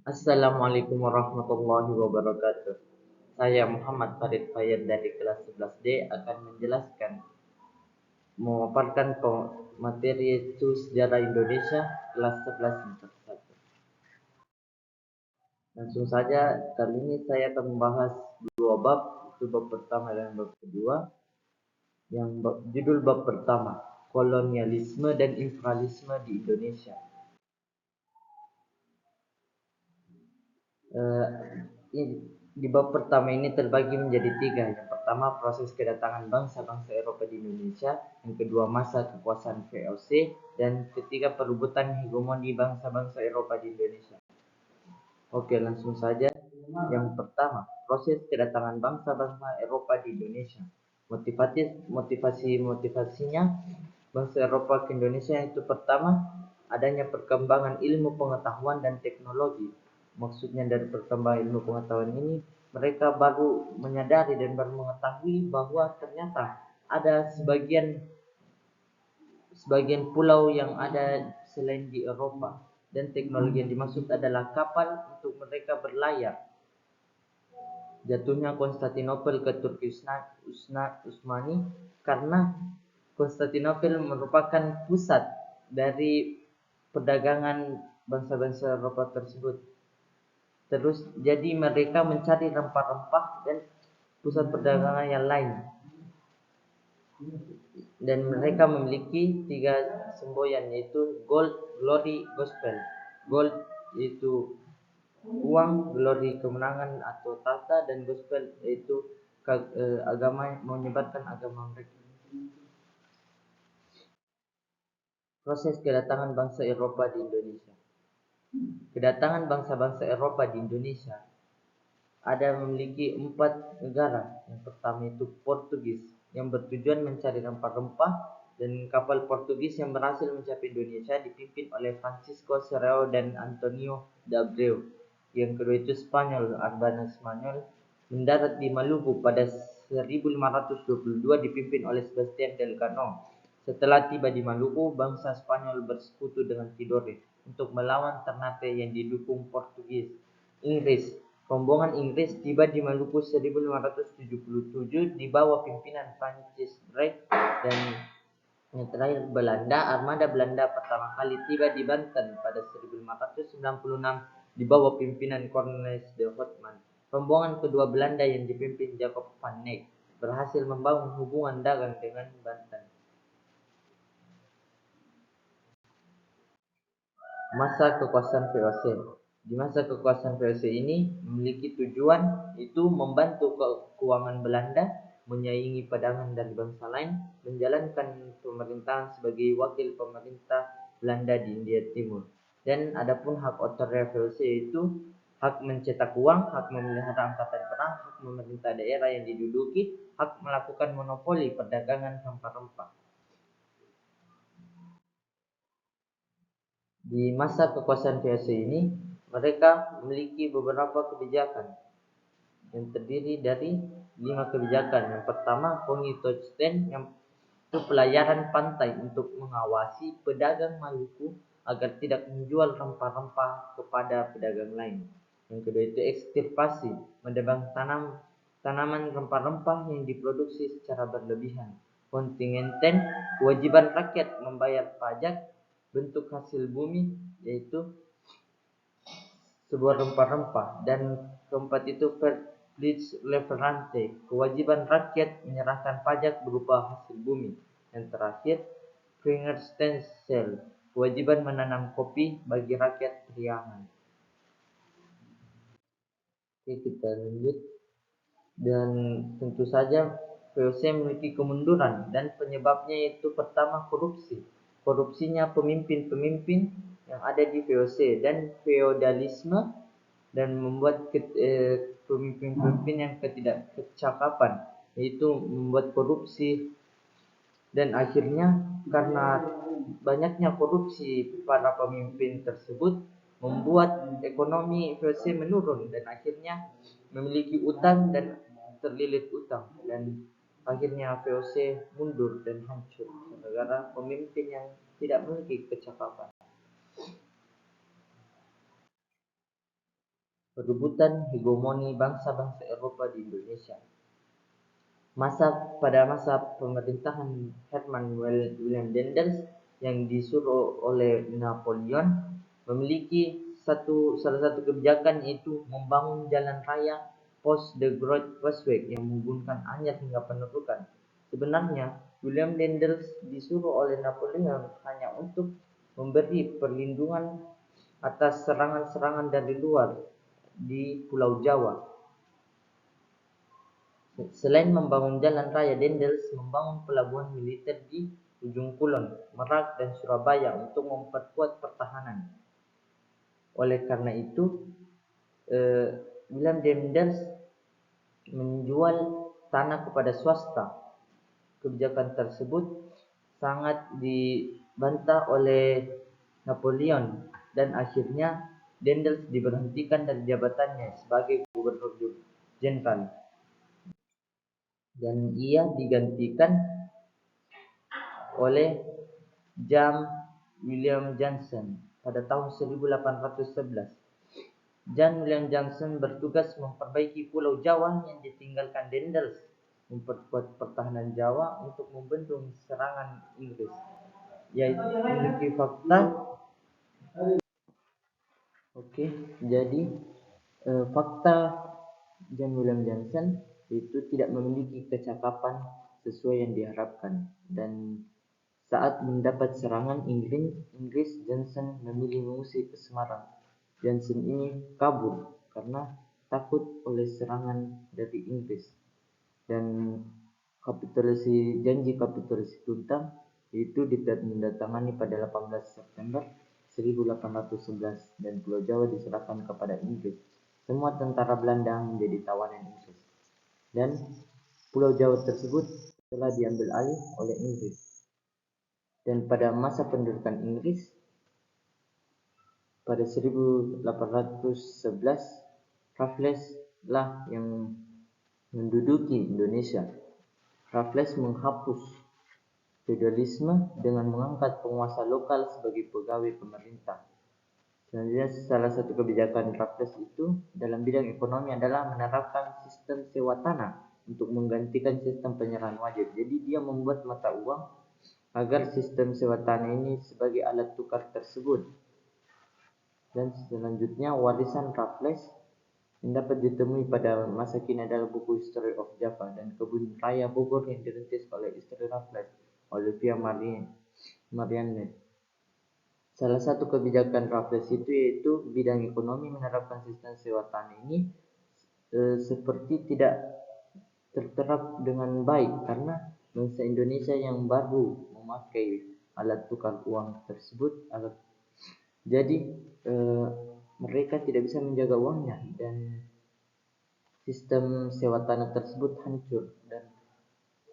Assalamualaikum warahmatullahi wabarakatuh. Saya Muhammad Farid Fayyad dari kelas 11D akan memaparkan materi itu sejarah Indonesia kelas 11 semester 1. Langsung saja, kali ini saya akan membahas dua bab, itu bab pertama dan bab kedua. Judul bab pertama, kolonialisme dan imperialisme di Indonesia. Eh, di bab pertama ini terbagi menjadi tiga. Yang pertama, proses kedatangan bangsa-bangsa Eropa di Indonesia. Yang kedua, masa kekuasaan VOC. Dan ketiga, perebutan hegemoni bangsa-bangsa Eropa di Indonesia. Oke, langsung saja. Yang pertama, proses kedatangan bangsa-bangsa Eropa di Indonesia. Motivasinya bangsa Eropa ke Indonesia itu pertama, adanya perkembangan ilmu pengetahuan dan teknologi. Maksudnya dari perkembangan ilmu pengetahuan ini, mereka baru menyadari dan baru mengetahui bahwa ternyata ada sebagian pulau yang ada selain di Eropa, dan teknologi yang dimaksud adalah kapal untuk mereka berlayar. Jatuhnya Konstantinopel ke Turki Utsmani karena Konstantinopel merupakan pusat dari perdagangan bangsa-bangsa Eropa tersebut. Terus jadi mereka mencari rempah-rempah dan pusat perdagangan yang lain. Dan mereka memiliki tiga semboyan, yaitu gold, glory, gospel. Gold yaitu uang, glory kemenangan atau tahta, dan gospel yaitu agama, menyebarkan agama mereka. Proses kedatangan bangsa Eropa di Indonesia. Kedatangan bangsa-bangsa Eropa di Indonesia ada memiliki 4 negara. Yang pertama itu Portugis, yang bertujuan mencari rempah-rempah, dan kapal Portugis yang berhasil mencapai Indonesia dipimpin oleh Francisco Serrao dan Antonio de Abreu. Yang kedua itu Spanyol, Arbana Spanyol mendarat di Maluku pada 1522 dipimpin oleh Sebastian del Cano. Setelah tiba di Maluku, bangsa Spanyol bersekutu dengan Tidore untuk melawan Ternate yang didukung Portugis. Rombongan Inggris tiba di Maluku 1577 di bawah pimpinan Francis Drake, dan yang terakhir Belanda. Armada Belanda pertama kali tiba di Banten pada 1596 di bawah pimpinan Cornelis de Houtman. Rombongan kedua Belanda yang dipimpin Jacob van Eyck berhasil membangun hubungan dagang dengan Banten. Masa kekuasaan VOC. Di masa kekuasaan VOC ini memiliki tujuan itu membantu keuangan Belanda, menyaingi padangan dari bangsa lain, menjalankan pemerintahan sebagai wakil pemerintah Belanda di India Timur. Dan adapun hak otornya VOC itu hak mencetak uang, hak memelihara angkatan perang, hak memerintah daerah yang diduduki, hak melakukan monopoli perdagangan rempah-rempah. Di masa kekuasaan VOC ini, mereka memiliki beberapa kebijakan yang terdiri dari 5 kebijakan. Yang pertama, Pongitochten, yang itu pelayaran pantai untuk mengawasi pedagang Maluku agar tidak menjual rempah-rempah kepada pedagang lain. Yang kedua itu ekstirpasi, menebang tanaman rempah-rempah yang diproduksi secara berlebihan. Kontingenten, kewajiban rakyat membayar pajak bentuk hasil bumi, yaitu sebuah rempah-rempah. Dan keempat itu Verplicht Leverante, kewajiban rakyat menyerahkan pajak berupa hasil bumi. Yang terakhir Vingerstensel, kewajiban menanam kopi bagi rakyat Priangan. Oke, kita lanjut. Dan tentu saja VOC memiliki kemunduran, dan penyebabnya itu pertama korupsi. Korupsinya pemimpin-pemimpin yang ada di VOC dan feodalisme, dan membuat pemimpin-pemimpin yang ketidakkecakapan, yaitu membuat korupsi, dan akhirnya karena banyaknya korupsi para pemimpin tersebut membuat ekonomi VOC menurun, dan akhirnya memiliki utang dan terlilit utang, dan akhirnya VOC mundur dan hancur gara-gara pemimpin yang tidak memiliki kecakapan. Perebutan hegemoni bangsa-bangsa Eropa di Indonesia. Pada masa pemerintahan Herman William Dendels yang disuruh oleh Napoleon memiliki salah satu kebijakan, yaitu membangun jalan raya Post de Groot Westweg yang menggunakan anyar hingga penaklukan. Sebenarnya William Dendels disuruh oleh Napoleon hanya untuk memberi perlindungan atas serangan-serangan dari luar di Pulau Jawa. Selain membangun jalan raya, Dendels membangun pelabuhan militer di ujung kulon, Merak, dan Surabaya untuk memperkuat pertahanan. Oleh karena itu, William Dendels menjual tanah kepada swasta. Kebijakan tersebut sangat dibantah oleh Napoleon dan akhirnya Dendels diberhentikan dari jabatannya sebagai gubernur jenderal dan ia digantikan oleh James William Johnson pada tahun 1811. John William Johnson bertugas memperbaiki Pulau Jawa yang ditinggalkan Dendels, memperkuat pertahanan Jawa untuk membendung serangan Inggris. Yaitu memiliki fakta. Jadi fakta John William Johnson itu tidak memiliki kecakapan sesuai yang diharapkan, dan saat mendapat serangan Inggris, Johnson memilih mengungsi ke Semarang. Johnson ini kabur karena takut oleh serangan dari Inggris, dan janji kapitulasi Tuntang itu ditandatangani pada 18 September 1811 dan Pulau Jawa diserahkan kepada Inggris. Semua tentara Belanda menjadi tawanan Inggris, dan Pulau Jawa tersebut telah diambil alih oleh Inggris. Dan pada masa pendudukan Inggris pada 1811, Raffles lah yang menduduki Indonesia. Raffles menghapus feodalisme dengan mengangkat penguasa lokal sebagai pegawai pemerintah. Selanjutnya, salah satu kebijakan Raffles itu dalam bidang ekonomi adalah menerapkan sistem sewa tanah untuk menggantikan sistem penyerahan wajib. Jadi dia membuat mata uang agar sistem sewa tanah ini sebagai alat tukar tersebut. Dan selanjutnya, warisan Raffles yang dapat ditemui pada masa kini adalah buku History of Java dan Kebun Raya Bogor yang dirintis oleh istri Raffles, Olivia Marianne. Salah satu kebijakan Raffles itu yaitu bidang ekonomi menerapkan sistem sewa tanah ini seperti tidak terterap dengan baik karena bangsa Indonesia yang baru memakai alat tukar uang tersebut. Jadi mereka tidak bisa menjaga uangnya dan sistem sewa tanah tersebut hancur dan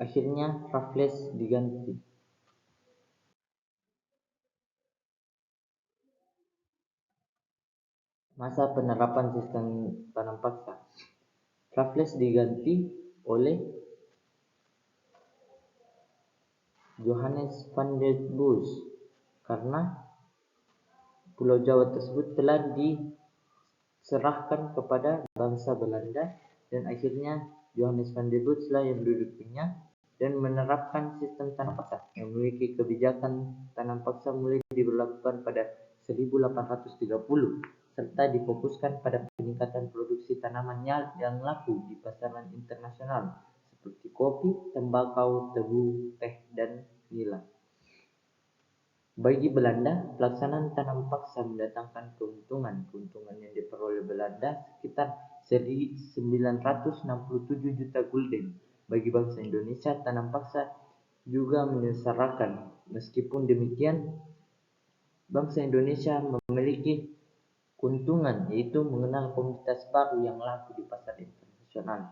akhirnya Raffles diganti. Masa penerapan sistem tanam paksa, Raffles diganti oleh Johannes van der Bos karena Pulau Jawa tersebut telah diserahkan kepada bangsa Belanda, dan akhirnya Johannes van der Bos lah yang mendudukinya dan menerapkan sistem tanam paksa yang memiliki kebijakan tanam paksa mulai diberlakukan pada 1830 serta difokuskan pada peningkatan produksi tanaman yang laku di pasaran internasional seperti kopi, tembakau, tebu, teh, dan nila. Bagi Belanda, pelaksanaan tanam paksa mendatangkan keuntungan yang diperoleh Belanda sekitar 967 juta gulden. Bagi bangsa Indonesia, tanam paksa juga menyengsarakan. Meskipun demikian, bangsa Indonesia memiliki keuntungan, yaitu mengenal komoditas baru yang laku di pasar internasional.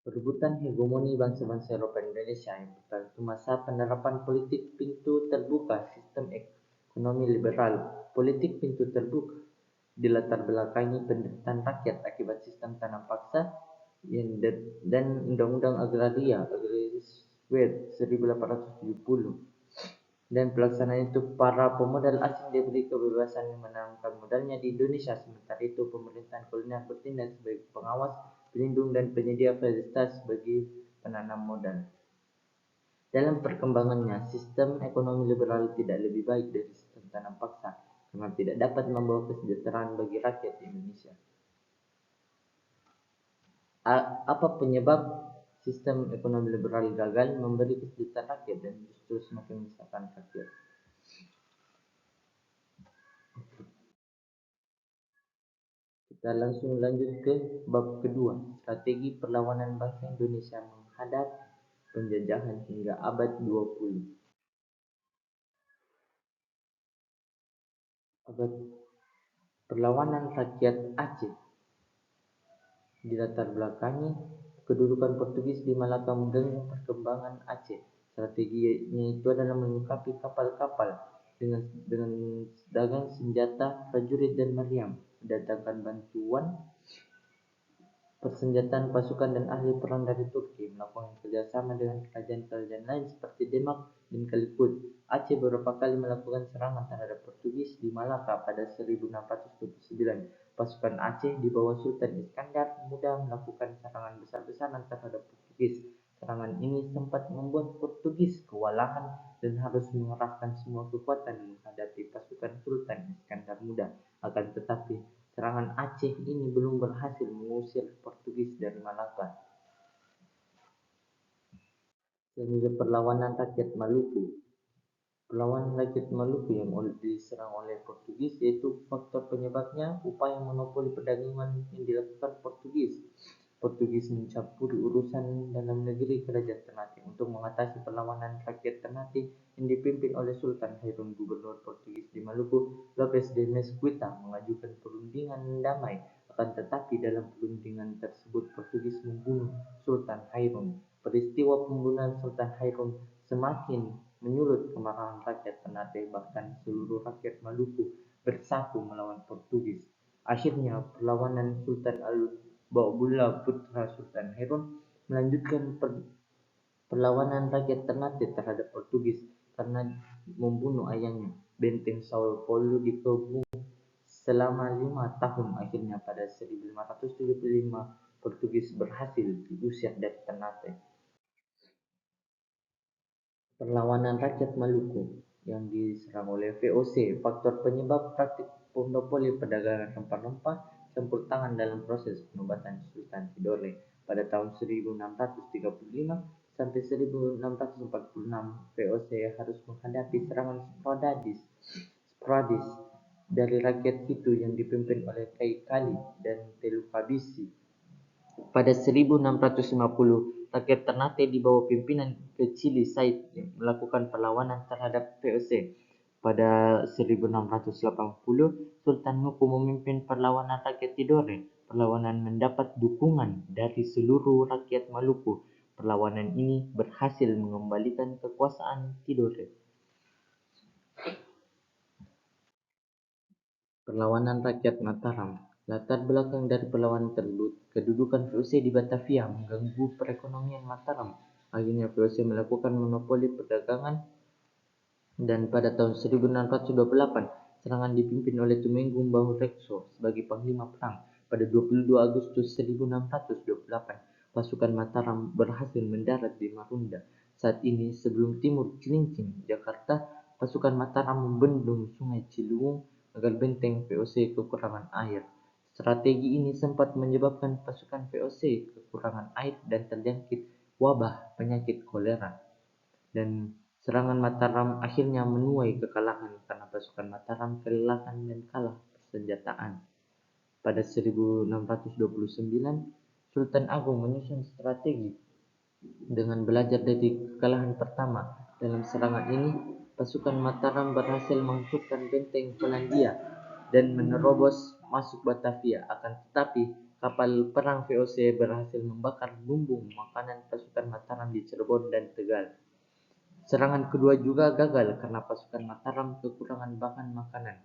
Perebutan hegemoni bangsa-bangsa Eropa Indonesia. Yang pertama itu masa penerapan politik pintu terbuka, sistem ekonomi liberal. Politik pintu terbuka dilatar belakangi penderitaan rakyat akibat sistem tanam paksa dan Undang-Undang Agraria Wed 1870. Dan pelaksanaan itu para pemodal asing diberi kebebasan menanamkan modalnya di Indonesia. Sementara itu pemerintahan kolonial bertindak sebagai pengawas, pelindung dan penyedia fasilitas bagi penanam modal. Dalam perkembangannya, sistem ekonomi liberal tidak lebih baik dari sistem tanam paksa karena tidak dapat membawa kesejahteraan bagi rakyat Indonesia. Apa penyebab sistem ekonomi liberal gagal memberi kesejahteraan rakyat dan justru semakin menyusahkan rakyat? Kita langsung lanjut ke bab kedua, strategi perlawanan bangsa Indonesia menghadap penjajahan hingga abad 20. Abad perlawanan rakyat Aceh dilatar belakangi kedudukan Portugis di Malaka mengganggu perkembangan Aceh. Strateginya itu adalah melengkapi kapal-kapal dengan dagang senjata, prajurit dan meriam, mendatangkan bantuan persenjataan pasukan dan ahli perang dari Turki, melakukan kerjasama dengan kerajaan-kerajaan lain seperti Demak dan Calicut. Aceh beberapa kali melakukan serangan terhadap Portugis di Malaka pada 1629. Pasukan Aceh di bawah Sultan Iskandar Muda melakukan serangan besar-besaran terhadap Portugis. Serangan ini sempat membuat Portugis kewalahan dan harus mengerahkan semua kekuatan menghadapi pasukan Sultan Iskandar Muda. Akan tetapi, serangan Aceh ini belum berhasil mengusir Portugis dari Malaka. Sehingga perlawanan rakyat Maluku. Perlawanan rakyat Maluku yang diserang oleh Portugis, yaitu faktor penyebabnya upaya monopoli perdagangan yang dilakukan Portugis. Portugis mencampuri urusan dalam negeri kerajaan Ternate. Untuk mengatasi perlawanan rakyat Ternate yang dipimpin oleh Sultan Hairun, gubernur Portugis di Maluku, Lopes de Mesquita mengajukan perundingan damai. Akan tetapi dalam perundingan tersebut Portugis membunuh Sultan Hairun. Peristiwa pembunuhan Sultan Hairun semakin menyulut kemarahan rakyat Ternate, bahkan seluruh rakyat Maluku bersatu melawan Portugis. Akhirnya perlawanan Sultan Al-Ba'bullah putra Sultan Hairun melanjutkan perlawanan rakyat Ternate terhadap Portugis karena membunuh ayahnya. Benteng Sao Paulo dikepung selama 5 tahun. Akhirnya pada 1575 Portugis berhasil diusir dari Ternate. Perlawanan rakyat Maluku yang diserang oleh VOC. Faktor penyebab praktik monopoli perdagangan rempah-rempah campur tangan dalam proses penobatan Sultan Tidore. Pada tahun 1635 sampai 1646, VOC harus menghadapi serangan sporadis dari rakyat itu yang dipimpin oleh Kai Kali dan Telukabisi. Pada 1650, rakyat Ternate di bawah pimpinan Kecili Said melakukan perlawanan terhadap VOC. Pada 1680, Sultan Nuku memimpin perlawanan rakyat Tidore. Perlawanan mendapat dukungan dari seluruh rakyat Maluku. Perlawanan ini berhasil mengembalikan kekuasaan Tidore. Perlawanan rakyat Mataram. Latar belakang dari perlawanan tersebut, kedudukan VOC di Batavia mengganggu perekonomian Mataram. Akhirnya VOC melakukan monopoli perdagangan dan pada tahun 1628, serangan dipimpin oleh Tumenggung Bahu Rekso sebagai panglima perang. Pada 22 Agustus 1628, pasukan Mataram berhasil mendarat di Marunda. Saat ini, sebelum Timur Cilincing, Jakarta, pasukan Mataram membendung Sungai Ciliwung agar benteng VOC kekurangan air. Strategi ini sempat menyebabkan pasukan VOC kekurangan air dan terjangkit wabah penyakit kolera. Dan serangan Mataram akhirnya menuai kekalahan karena pasukan Mataram kelelahan dan kalah persenjataan. Pada 1629, Sultan Agung menyusun strategi dengan belajar dari kekalahan pertama. Dalam serangan ini, pasukan Mataram berhasil menghancurkan benteng Polandia dan menerobos masuk Batavia. Akan tetapi, kapal perang VOC berhasil membakar lumbung makanan pasukan Mataram di Cirebon dan Tegal. Serangan kedua juga gagal karena pasukan Mataram kekurangan bahan makanan.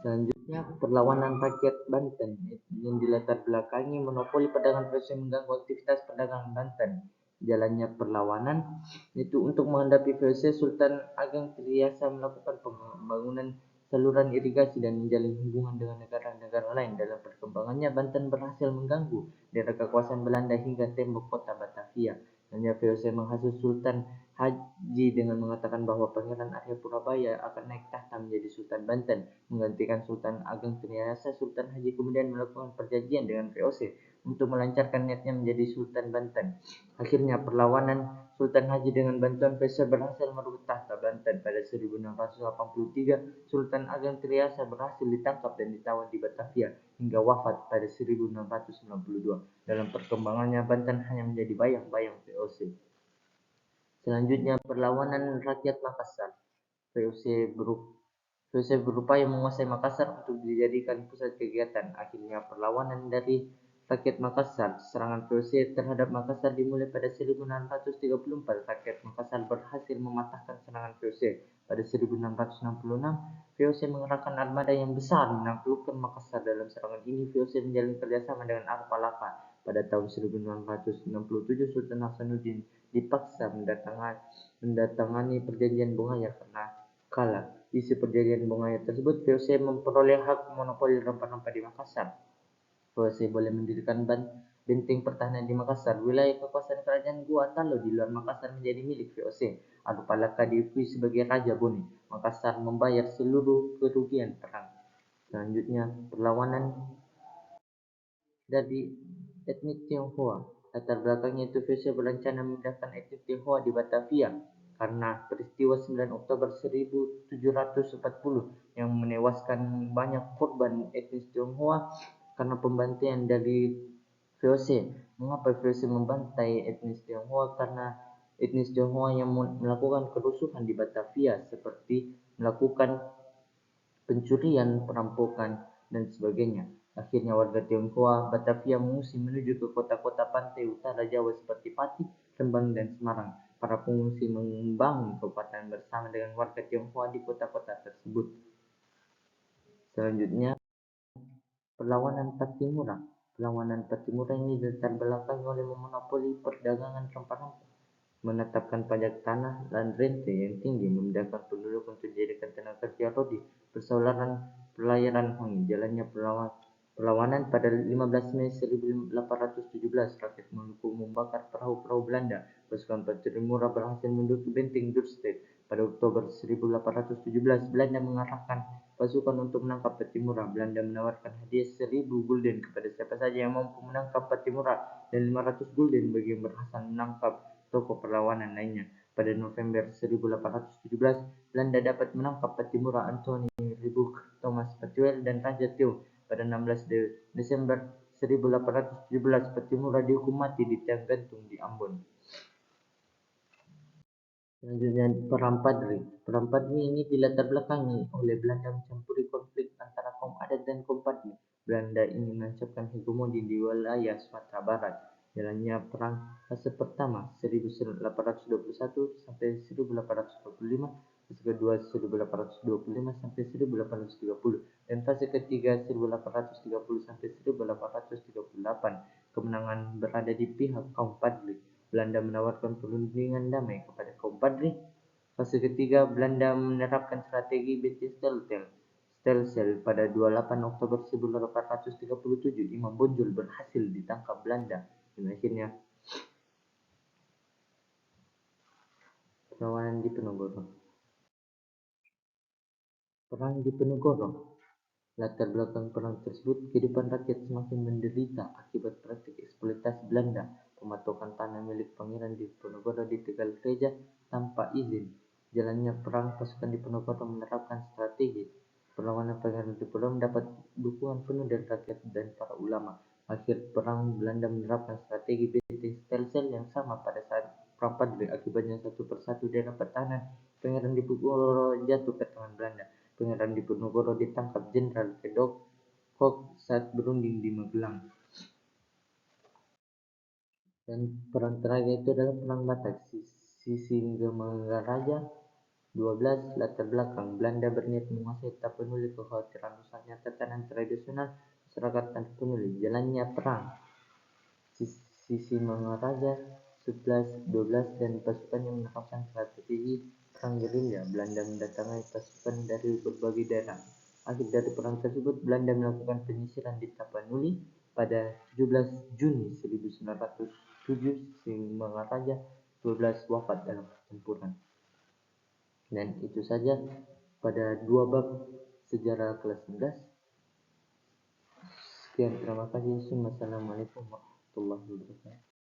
Selanjutnya, Selanjutnya, perlawanan rakyat Banten yang dilatar belakangi monopoli perdagangan VOC mengganggu aktivitas perdagangan Banten. Jalannya perlawanan itu untuk menghadapi VOC, Sultan Ageng Triasa melakukan pembangunan saluran irigasi dan menjalin hubungan dengan negara-negara lain. Dalam perkembangannya, Banten berhasil mengganggu daerah kekuasaan Belanda hingga tembok kota Batavia. Hanya VOC menghasut Sultan Haji dengan mengatakan bahwa Pangeran Arya Purabaya akan naik tahta menjadi Sultan Banten, menggantikan Sultan Ageng Triasa. Sultan Haji kemudian melakukan perjanjian dengan VOC untuk melancarkan niatnya menjadi Sultan Banten. Akhirnya perlawanan Sultan Haji dengan bantuan VOC berhasil merebut tahta Banten. Pada 1683, Sultan Ageng Triasa berhasil ditangkap dan ditawan di Batavia hingga wafat pada 1692. Dalam perkembangannya, Banten hanya menjadi bayang-bayang VOC. Selanjutnya, perlawanan rakyat Makassar. VOC berupaya menguasai Makassar untuk dijadikan pusat kegiatan. Akhirnya, perlawanan dari rakyat Makassar. Serangan VOC terhadap Makassar dimulai pada 1634. Rakyat Makassar berhasil mematahkan serangan VOC. Pada 1666, VOC mengerahkan armada yang besar menaklukkan Makassar. Dalam serangan ini, VOC menjalin kerjasama dengan Arpalaka. Pada tahun 1667, Sultan Hasanuddin dipaksa mendatangani perjanjian Bongaya karena kalah. Isi perjanjian Bongaya tersebut, VOC memperoleh hak monopoli rempah-rempah di Makassar. VOC boleh mendirikan benteng pertahanan di Makassar. Wilayah kekuasaan kerajaan Gua Talo di luar Makassar menjadi milik VOC. Arpalaka diakui sebagai Raja Bone. Makassar membayar seluruh kerugian perang. Selanjutnya, perlawanan dari etnik Tionghoa. Latar belakangnya itu VOC berencana memindahkan etnik Tionghoa di Batavia karena peristiwa 9 Oktober 1740 yang menewaskan banyak korban etnis Tionghoa karena pembantaian dari VOC. Mengapa VOC membantai etnis Tionghoa? Karena etnis Tionghoa yang melakukan kerusuhan di Batavia seperti melakukan pencurian, perampokan, dan sebagainya. Akhirnya warga Tionghoa Batavia mengungsi menuju ke kota-kota pantai utara Jawa seperti Pati, Rembang, dan Semarang. Para pengungsi membangun kekuatan bersama dengan warga Tionghoa di kota-kota tersebut. Selanjutnya, perlawanan Pattimura. Perlawanan Pattimura ini dilatar belakangi oleh memonopoli perdagangan rempah-rempah, menetapkan pajak tanah dan rente yang tinggi, memindahkan penduduk untuk dijadikan tenaga kerja rodi, persaularan pelayaran hangi. Jalannya perlawanan pada 15 Mei 1817, rakyat Maluku membakar perahu-perahu Belanda. Pasukan Pattimura berhasil menduduki benteng Dordrecht. Pada Oktober 1817, Belanda mengarahkan pasukan untuk menangkap Pattimura. Belanda menawarkan hadiah 1000 gulden kepada siapa saja yang mampu menangkap Pattimura dan 500 gulden bagi yang berhasil menangkap tokoh perlawanan lainnya. Pada November 1817, Belanda dapat menangkap Pattimura, Anthony Ribouch, Thomas Patwell, dan Raja Theo. Pada 16 Desember 1817, Pattimura dihukum mati di tiang gantung di Ambon. Selanjutnya, Perang Padri. Perang Padri ini dilatar belakangi oleh Belanda mencampuri konflik antara kaum adat dan kaum Padri. Belanda ingin menancapkan hegemoni di wilayah Sumatera Barat. Jalannya perang fase pertama 1821 sampai 1825, fase kedua 1825 sampai 1830, dan fase ketiga 1830 sampai 1838. Kemenangan berada di pihak kaum Padri. Belanda menawarkan perundingan damai kepada kaum Padri. Fase ketiga, Belanda menerapkan strategi Stelsel. Pada 28 Oktober 1837, Imam Bonjol berhasil ditangkap Belanda. Dan akhirnya, perlawanan di Penogoro. Perang di Penogoro. Latar belakang perang tersebut, kehidupan rakyat semakin menderita akibat praktik eksploitasi Belanda, pematokan tanah milik pangeran di Penogoro di Tegal Reja tanpa izin. Jalannya perang, pasukan di Penogoro menerapkan strategi perlawanan. Pangeran Diponegoro mendapat dukungan penuh dari rakyat dan para ulama. Akhir perang, Belanda menerapkan strategi benteng Stelsel yang sama pada saat perang Padri. Akibatnya satu persatu daerah pertahanan Pangeran Diponegoro jatuh ke tangan Belanda. Pangeran Diponegoro ditangkap Jenderal Kedok saat berunding di Magelang. Dan perang terakhir itu adalah Perang Batak. Sisingamangaraja 12. Latar belakang. Belanda berniat menguasai Tapanuli. Kekhawatiran rusaknya tatanan tradisional masyarakat Tapanuli. Jalannya perang. Sisi Mangaraja 11, 12 dan pasukannya menerapkan strategi perang gerilya. Belanda mendatangi pasukan dari berbagai daerah. Akhir dari perang tersebut, Belanda melakukan penyisiran di Tapanuli pada 17 Juni 1907. Mangaraja 12 wafat dalam pertempuran. Dan itu saja pada 2 bab sejarah kelas 11. Sekian, terima kasih. Wassalamualaikum warahmatullahi wabarakatuh.